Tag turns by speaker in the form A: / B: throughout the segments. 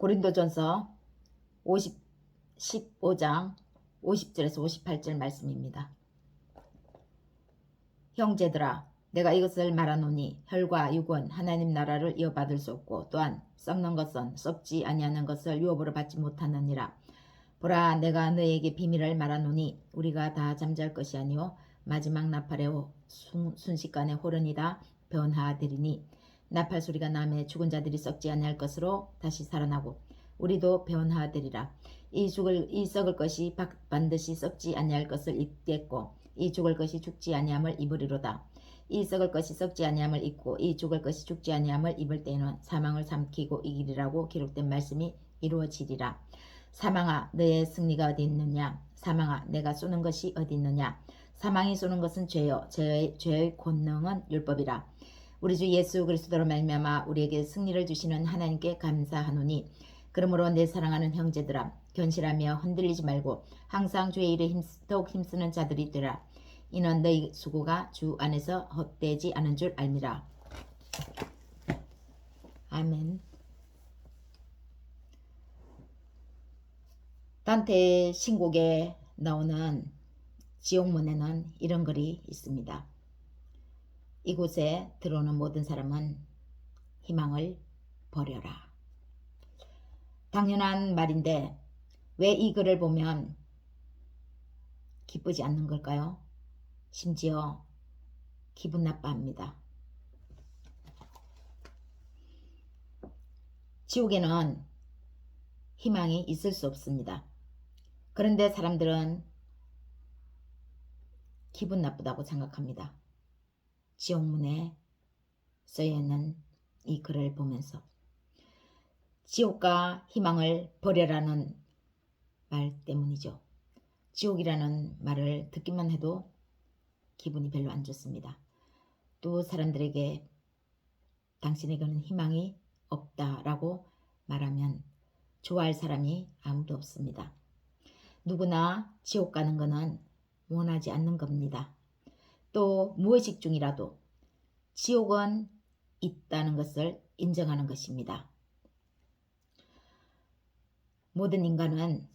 A: 고린도전서 15장 50절에서 58절 말씀입니다. 형제들아, 내가 이것을 말하노니 혈과 육은 하나님 나라를 이어받을 수 없고 또한 썩는 것은 썩지 아니하는 것을 유업으로 받지 못하느니라. 보라, 내가 너에게 비밀을 말하노니 우리가 다 잠잘 것이 아니요 마지막 나팔의 순식간에 호련이다 변화되리니, 나팔 소리가 나매 죽은 자들이 썩지 아니할 것으로 다시 살아나고 우리도 변화되리라. 이 썩을 것이 반드시 썩지 아니할 것을 입겠고 이 죽을 것이 죽지 아니함을 입으리로다. 이 썩을 것이 썩지 아니함을 입고 이 죽을 것이 죽지 아니함을 입을 때에는 사망을 삼키고 이기리라고 기록된 말씀이 이루어지리라. 사망아, 너의 승리가 어디 있느냐? 사망아, 내가 쏘는 것이 어디 있느냐? 사망이 쏘는 것은 죄요, 죄의 권능은 율법이라. 우리 주 예수 그리스도로 말미암아 우리에게 승리를 주시는 하나님께 감사하노니, 그러므로 내 사랑하는 형제들아, 견실하며 흔들리지 말고 항상 주의 일에 더욱 힘쓰는 자들이 되라. 이는 너희 수고가 주 안에서 헛되지 않은 줄 알미라. 아멘. 단테 신곡에 나오는 지옥문에는 이런 글이 있습니다. 이곳에 들어오는 모든 사람은 희망을 버려라. 당연한 말인데 왜 이 글을 보면 기쁘지 않는 걸까요? 심지어 기분 나빠합니다. 지옥에는 희망이 있을 수 없습니다. 그런데 사람들은 기분 나쁘다고 생각합니다. 지옥문에 써있는 이 글을 보면서 지옥과 희망을 버려라는 말 때문이죠. 지옥이라는 말을 듣기만 해도 기분이 별로 안 좋습니다. 또 사람들에게 당신에게는 희망이 없다라고 말하면 좋아할 사람이 아무도 없습니다. 누구나 지옥 가는 것은 원하지 않는 겁니다. 또 무의식 중이라도 지옥은 있다는 것을 인정하는 것입니다. 모든 인간은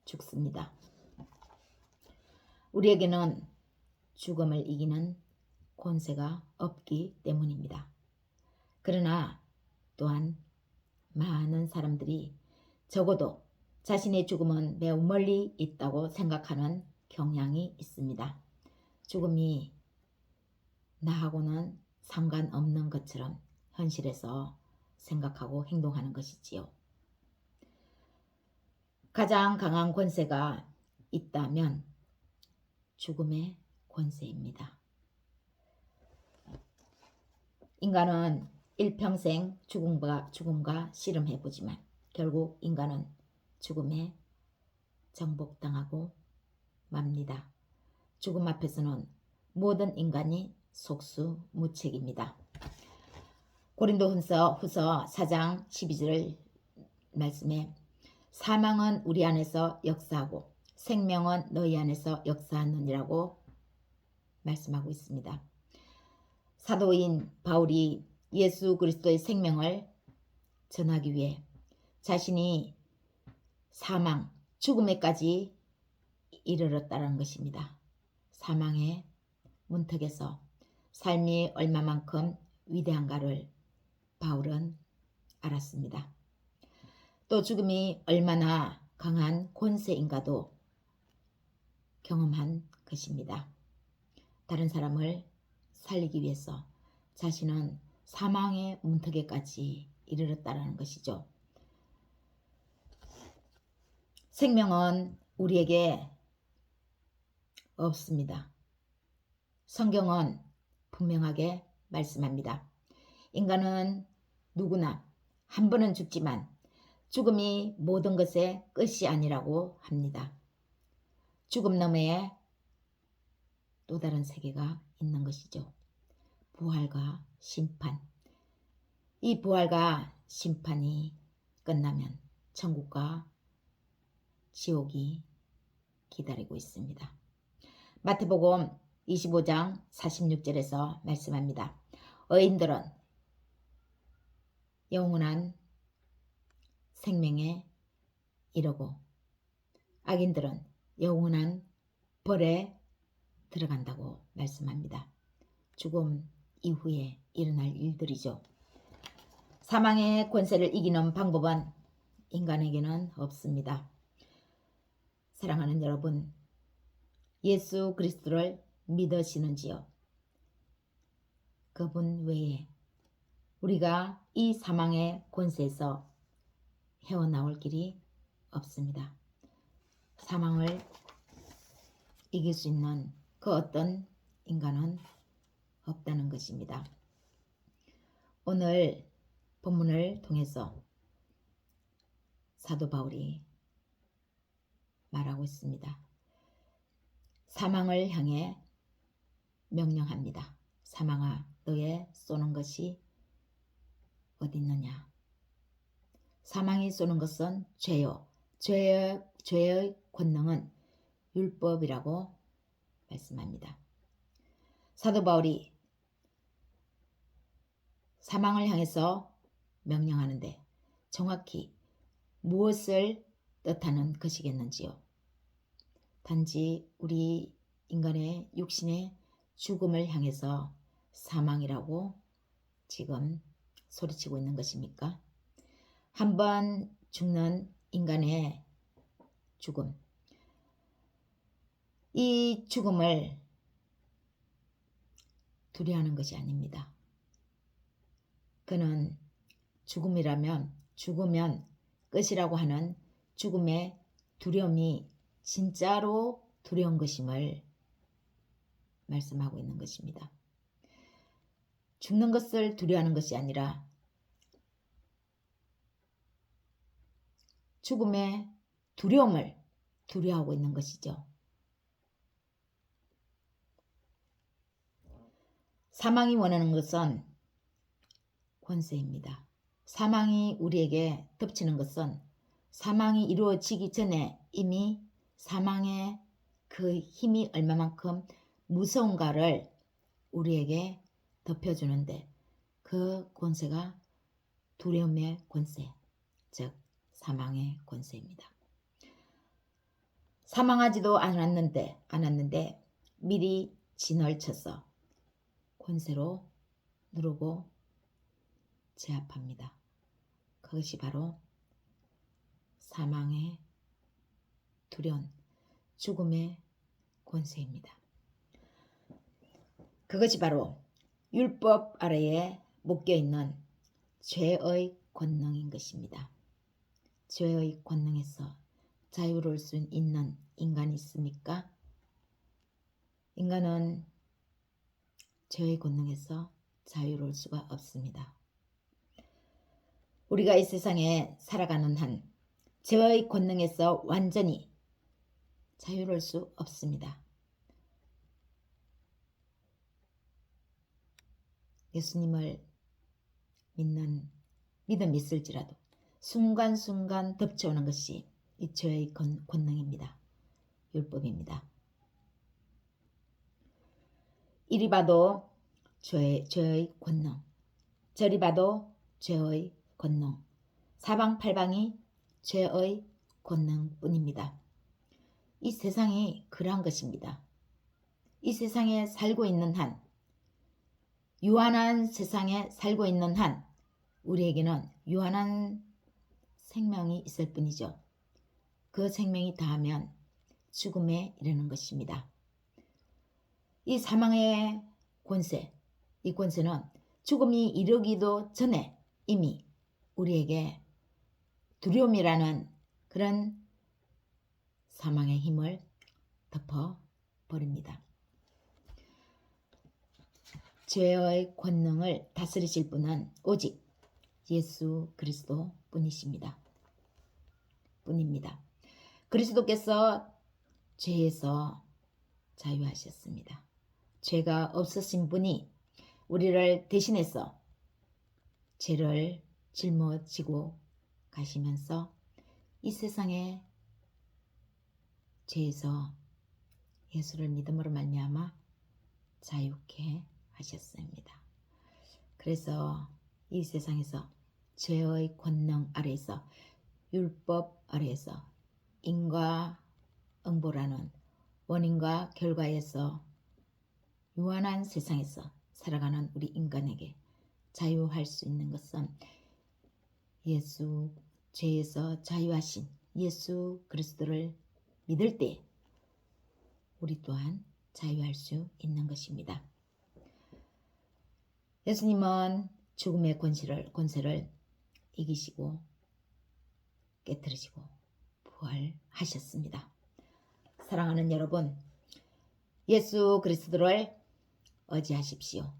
A: 죽습니다. 우리에게는 죽음을 이기는 권세가 없기 때문입니다. 그러나 또한 많은 사람들이 적어도 자신의 죽음은 매우 멀리 있다고 생각하는 경향이 있습니다. 죽음이 나하고는 상관없는 것처럼 현실에서 생각하고 행동하는 것이지요. 가장 강한 권세가 있다면 죽음의 권세입니다. 인간은 일평생 죽음과 씨름해보지만 결국 인간은 죽음에 정복당하고 맙니다. 죽음 앞에서는 모든 인간이 속수무책입니다. 고린도후서 4장 12절 말씀에 사망은 우리 안에서 역사하고 생명은 너희 안에서 역사하느니라고 말씀하고 있습니다. 사도인 바울이 예수 그리스도의 생명을 전하기 위해 자신이 사망, 죽음에까지 이르렀다는 것입니다. 사망의 문턱에서 삶이 얼마만큼 위대한가를 바울은 알았습니다. 또 죽음이 얼마나 강한 권세인가도 경험한 것입니다. 다른 사람을 살리기 위해서 자신은 사망의 문턱에까지 이르렀다는 것이죠. 생명은 우리에게 없습니다. 성경은 분명하게 말씀합니다. 인간은 누구나 한 번은 죽지만 죽음이 모든 것의 끝이 아니라고 합니다. 죽음 너머에 또 다른 세계가 있는 것이죠. 부활과 심판. 이 부활과 심판이 끝나면 천국과 지옥이 기다리고 있습니다. 마태복음 25장 46절에서 말씀합니다. 의인들은 영원한 생명에 이르고 악인들은 영원한 벌에 들어간다고 말씀합니다. 죽음 이후에 일어날 일들이죠. 사망의 권세를 이기는 방법은 인간에게는 없습니다. 사랑하는 여러분, 예수 그리스도를 믿으시는지요? 그분 외에 우리가 이 사망의 권세에서 헤어나올 길이 없습니다. 사망을 이길 수 있는 그 어떤 인간은 없다는 것입니다. 오늘 본문을 통해서 사도 바울이 말하고 있습니다. 사망을 향해 명령합니다. 사망아, 너의 쏘는 것이 어디 있느냐? 사망이 쏘는 것은 죄요. 죄의 권능은 율법이라고 말씀합니다. 사도 바울이 사망을 향해서 명령하는데 정확히 무엇을 뜻하는 것이겠는지요? 단지 우리 인간의 육신의 죽음을 향해서 사망이라고 지금 소리치고 있는 것입니까? 한번 죽는 인간의 죽음, 이 죽음을 두려워하는 것이 아닙니다. 그는 죽음이라면 죽으면 끝이라고 하는 죽음의 두려움이 진짜로 두려운 것임을 말씀하고 있는 것입니다. 죽는 것을 두려워하는 것이 아니라 죽음의 두려움을 두려워하고 있는 것이죠. 사망이 원하는 것은 권세입니다. 사망이 우리에게 덮치는 것은 사망이 이루어지기 전에 이미 사망의 그 힘이 얼마만큼 무서운가를 우리에게 덮여주는데 그 권세가 두려움의 권세, 즉 사망의 권세입니다. 사망하지도 않았는데 미리 진을 쳐서 권세로 누르고 제압합니다. 그것이 바로 사망의 두려운 죽음의 권세입니다. 그것이 바로 율법 아래에 묶여있는 죄의 권능인 것입니다. 죄의 권능에서 자유로울 수 있는 인간이 있습니까? 인간은 죄의 권능에서 자유로울 수가 없습니다. 우리가 이 세상에 살아가는 한 죄의 권능에서 완전히 자유로울 수 없습니다. 예수님을 믿는 믿음 있을지라도 순간순간 덮쳐오는 것이 이 죄의 권능입니다. 율법입니다. 이리 봐도 죄의 권능, 저리 봐도 죄의 권능, 사방팔방이 죄의 권능뿐입니다. 이 세상이 그러한 것입니다. 이 세상에 살고 있는 한, 유한한 세상에 살고 있는 한 우리에게는 유한한 생명이 있을 뿐이죠. 그 생명이 다하면 죽음에 이르는 것입니다. 이 사망의 권세, 이 권세는 죽음이 이르기도 전에 이미 우리에게 두려움이라는 그런 사망의 힘을 덮어버립니다. 죄의 권능을 다스리실 분은 오직 예수 그리스도 뿐이십니다. 그리스도께서 죄에서 자유하셨습니다. 죄가 없으신 분이 우리를 대신해서 죄를 짊어지고 가시면서 이 세상의 죄에서 예수를 믿음으로 말미암아 자유케 하셨습니다. 그래서 이 세상에서 죄의 권능 아래에서 율법 아래에서 인과응보라는 원인과 결과에서 유한한 세상에서 살아가는 우리 인간에게 자유할 수 있는 것은 예수 죄에서 자유하신 예수 그리스도를 믿을 때 우리 또한 자유할 수 있는 것입니다. 예수님은 죽음의 권세를 이기시고 깨뜨리시고 부활하셨습니다. 사랑하는 여러분, 예수 그리스도를 의지하십시오.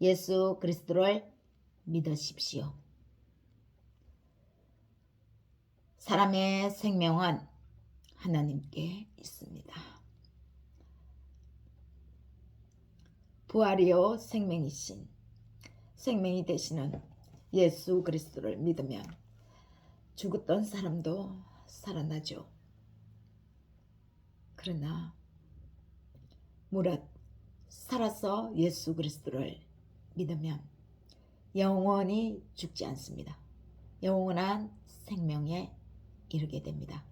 A: 예수 그리스도를 믿으십시오. 사람의 생명은 하나님께 있습니다. 부활이요 생명이신 생명이 되시는 예수 그리스도를 믿으면 죽었던 사람도 살아나죠. 그러나 무릇 살아서 예수 그리스도를 믿으면 영원히 죽지 않습니다. 영원한 생명에 이르게 됩니다.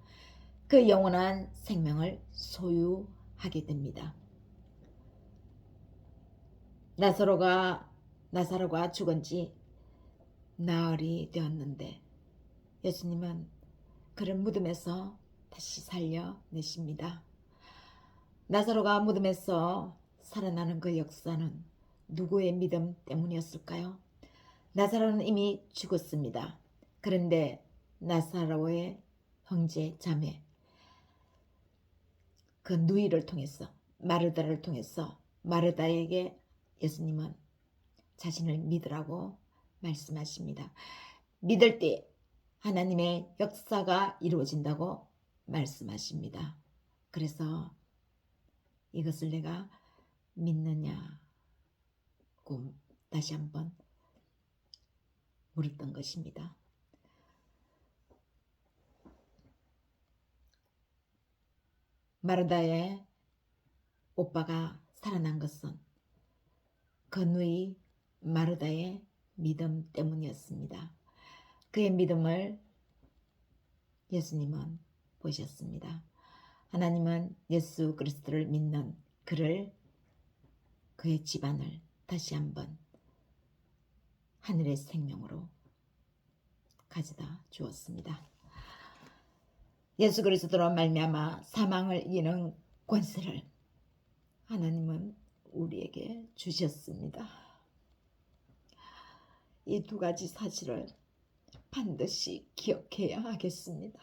A: 그 영원한 생명을 소유하게 됩니다. 나사로가 죽은 지 나흘이 되었는데 예수님은 그를 무덤에서 다시 살려내십니다. 나사로가 무덤에서 살아나는 그 역사는 누구의 믿음 때문이었을까요? 나사로는 이미 죽었습니다. 그런데 나사로의 형제 자매 그 누이를 통해서 마르다를 통해서 마르다에게 예수님은 자신을 믿으라고 말씀하십니다. 믿을 때 하나님의 역사가 이루어진다고 말씀하십니다. 그래서 이것을 내가 믿느냐고 다시 한번 물었던 것입니다. 마르다의 오빠가 살아난 것은 그 누이 마르다의 믿음 때문이었습니다. 그의 믿음을 예수님은 보셨습니다. 하나님은 예수 그리스도를 믿는 그의 집안을 다시 한번 하늘의 생명으로 가져다 주었습니다. 예수 그리스도로 말미암아 사망을 이기는 권세를 하나님은 우리에게 주셨습니다. 이 두 가지 사실을 반드시 기억해야 하겠습니다.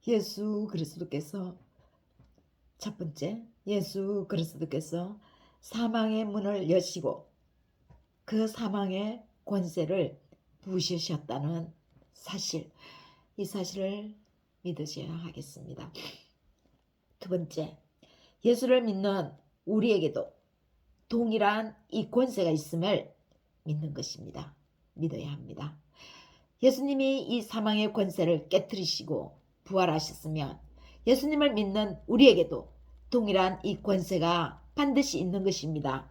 A: 예수 그리스도께서 첫 번째, 예수 그리스도께서 사망의 문을 여시고 그 사망의 권세를 부으셨다는 사실, 이 사실을 믿으셔야 하겠습니다. 두 번째, 예수를 믿는 우리에게도 동일한 이 권세가 있음을 믿는 것입니다. 믿어야 합니다. 예수님이 이 사망의 권세를 깨뜨리시고 부활하셨으면 예수님을 믿는 우리에게도 동일한 이 권세가 반드시 있는 것입니다.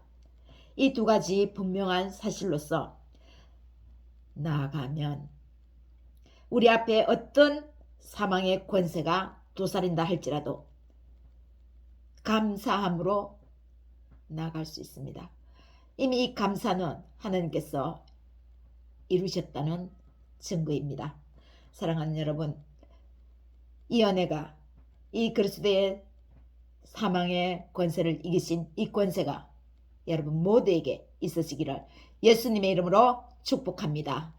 A: 이 두 가지 분명한 사실로서 나아가면 우리 앞에 어떤 사망의 권세가 도사린다 할지라도 감사함으로 나아갈 수 있습니다. 이미 이 감사는 하나님께서 이루셨다는 증거입니다. 사랑하는 여러분, 이 은혜가 이 그리스도의 사망의 권세를 이기신 이 권세가 여러분 모두에게 있으시기를 예수님의 이름으로 축복합니다.